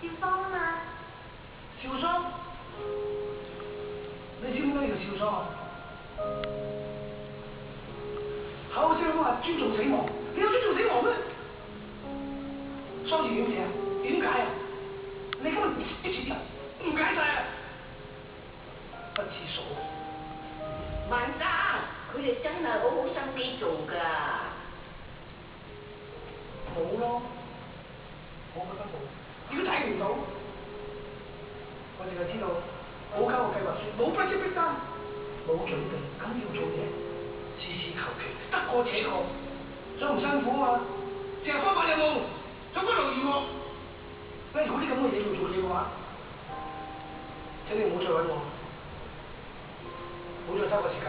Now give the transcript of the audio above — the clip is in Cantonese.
少桑啊嘛。少桑？你知唔知咩叫少桑啊？口聲話尊重死亡，你有尊重死亡咩？桑字點寫啊？點解啊？你今日啲錢唔解晒啊！不知數。萬生，佢哋真係好好心機做㗎。冇咯，我覺得冇，如果睇唔到，我淨係知道冇交個計劃書，冇筆跡逼單，冇準備，咁要做嘢，事事求其，得過且過，想唔辛苦啊嘛，成日方法有冇，想不勞而獲。喂，如果啲咁嘅嘢要做嘢嘅話，請你唔好再揾我，唔好再嘥我時間。